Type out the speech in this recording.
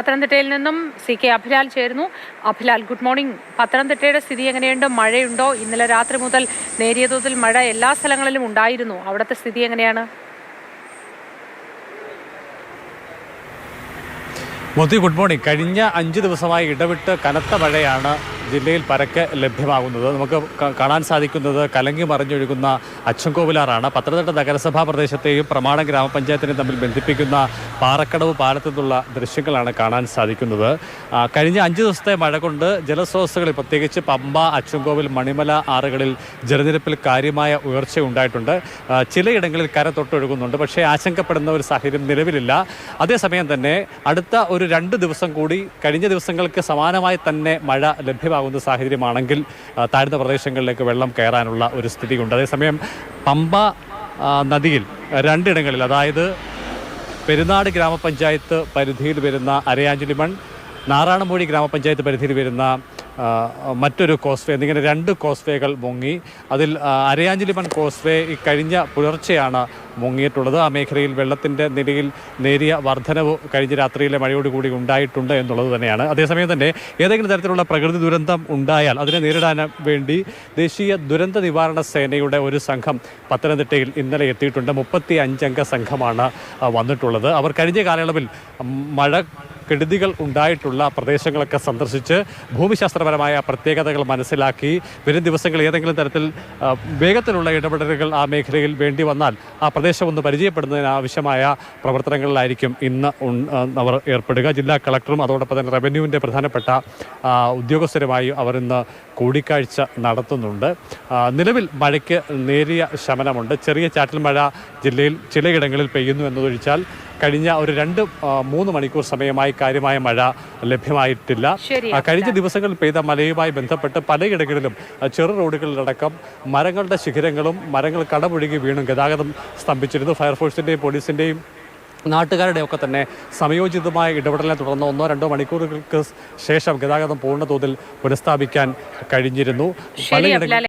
പത്തനംതിട്ടയിൽ നിന്നും CK അഭിലാൽ ചേരുന്നു. Abhilal, good morning. പത്തനംതിട്ടയുടെ സ്ഥിതി എങ്ങനെയുണ്ട്? മഴയുണ്ടോ? ഇന്നലെ രാത്രി മുതൽ നേരിയ തോതിൽ മഴ എല്ലാ സ്ഥലങ്ങളിലും ഉണ്ടായിരുന്നു. അവിടുത്തെ സ്ഥിതി എങ്ങനെയാണ്? Modi, good morning. കഴിഞ്ഞ 5 ദിവസമായി ഇടവിട്ട് കനത്ത മഴയാണ് ജില്ലയിൽ പരക്കെ ലഭ്യമാകുന്നത്. നമുക്ക് കാണാൻ സാധിക്കുന്നത് കലങ്ങി മറിഞ്ഞൊഴുകുന്ന അച്ചൻകോവിലാറാണ്. പത്തനംതിട്ട നഗരസഭാ പ്രദേശത്തെയും പ്രമാണം ഗ്രാമപഞ്ചായത്തിനെയും തമ്മിൽ ബന്ധിപ്പിക്കുന്ന പാറക്കടവ് പാലത്തു നിന്നുള്ള ദൃശ്യങ്ങളാണ് കാണാൻ സാധിക്കുന്നത്. കഴിഞ്ഞ 5 ദിവസത്തെ മഴ കൊണ്ട് ജലസ്രോതസ്സുകളിൽ പ്രത്യേകിച്ച് പമ്പ, അച്ചൻകോവിൽ, മണിമല ആറുകളിൽ ജലനിരപ്പിൽ കാര്യമായ ഉയർച്ച ഉണ്ടായിട്ടുണ്ട്. ചിലയിടങ്ങളിൽ കര തൊട്ടൊഴുകുന്നുണ്ട്. പക്ഷേ ആശങ്കപ്പെടുന്ന ഒരു സാഹചര്യം നിലവിലില്ല. അതേസമയം തന്നെ അടുത്ത ഒരു 2 ദിവസം കൂടി കഴിഞ്ഞ ദിവസങ്ങൾക്ക് സമാനമായി തന്നെ മഴ ലഭ്യമാകുന്ന സാഹചര്യമാണെങ്കിൽ താഴ്ന്ന പ്രദേശങ്ങളിലേക്ക് വെള്ളം കയറാനുള്ള ഒരു സ്ഥിതിയുണ്ട്. അതേസമയം പമ്പ നദിയിൽ 2 ഇടങ്ങളിൽ, അതായത് പെരുന്നാട് ഗ്രാമപഞ്ചായത്ത് പരിധിയിൽ വരുന്ന അരയാഞ്ചിലിമൺ, നാറാണമ്പൂഴി ഗ്രാമപഞ്ചായത്ത് പരിധിയിൽ വരുന്ന മറ്റൊരു കോസ്വേ എന്നിങ്ങനെ 2 കോസ്വേകൾ മുങ്ങി. അതിൽ അരയാഞ്ചിലിമൺ കോസ്വേ ഈ കഴിഞ്ഞ പുലർച്ചെയാണ് മുങ്ങിയിട്ടുള്ളത്. ആ മേഖലയിൽ വെള്ളത്തിൻ്റെ നിലയിൽ നേരിയ വർധനവ് കഴിഞ്ഞ രാത്രിയിലെ മഴയോടുകൂടി ഉണ്ടായിട്ടുണ്ട് എന്നുള്ളത് തന്നെയാണ്. അതേസമയം തന്നെ ഏതെങ്കിലും തരത്തിലുള്ള പ്രകൃതി ദുരന്തം ഉണ്ടായാൽ അതിനെ നേരിടാൻ വേണ്ടി ദേശീയ ദുരന്ത നിവാരണ സേനയുടെ ഒരു സംഘം പത്തനംതിട്ടയിൽ ഇന്നലെ എത്തിയിട്ടുണ്ട്. 35 അംഗ സംഘമാണ് വന്നിട്ടുള്ളത്. അവർ കഴിഞ്ഞ കാലയളവിൽ മഴ കെടുതികൾ ഉണ്ടായിട്ടുള്ള പ്രദേശങ്ങളൊക്കെ സന്ദർശിച്ച് ഭൂമിശാസ്ത്രപരമായ പ്രത്യേകതകൾ മനസ്സിലാക്കി വരും ദിവസങ്ങളിൽ ഏതെങ്കിലും തരത്തിൽ വേഗത്തിലുള്ള ഇടപെടലുകൾ ആ മേഖലയിൽ വേണ്ടി വന്നാൽ ആ പ്രദേശം ഒന്ന് പരിചയപ്പെടുന്നതിന് ആവശ്യമായ പ്രവർത്തനങ്ങളിലായിരിക്കും ഇന്ന് അവർ ഏർപ്പെടുക. ജില്ലാ കളക്ടറും അതോടൊപ്പം തന്നെ റവന്യൂവിൻ്റെ പ്രധാനപ്പെട്ട ഉദ്യോഗസ്ഥരുമായി അവർ ഇന്ന് കൂടിക്കാഴ്ച നടത്തുന്നുണ്ട്. നിലവിൽ മഴയ്ക്ക് നേരിയ ശമനമുണ്ട്. ചെറിയ ചാറ്റൽ മഴ ജില്ലയിൽ ചിലയിടങ്ങളിൽ പെയ്യുന്നു എന്നതൊഴിച്ചാൽ കഴിഞ്ഞ ഒരു 2-3 മണിക്കൂർ സമയമായി കാര്യമായ മഴ ലഭ്യമായിട്ടില്ല. കഴിഞ്ഞ ദിവസങ്ങളിൽ പെയ്ത മഴയുമായി ബന്ധപ്പെട്ട് പലയിടങ്ങളിലും ചെറു റോഡുകളിലടക്കം മരങ്ങളുടെ ശിഖരങ്ങളും മരങ്ങൾ കടപുഴകി വീണും ഗതാഗതം സ്തംഭിച്ചിരുന്നു. ഫയർഫോഴ്സിൻ്റെയും പോലീസിൻ്റെയും നാട്ടുകാരുടെ ഒക്കെ തന്നെ സമയോചിതമായ ഇടപെടലിനെ തുടർന്ന് 1-2 മണിക്കൂറുകൾക്ക് ശേഷം ഗതാഗതം പൂർണ്ണ തോതിൽ പുനഃസ്ഥാപിക്കാൻ കഴിഞ്ഞിരുന്നു. പലയിടങ്ങളിൽ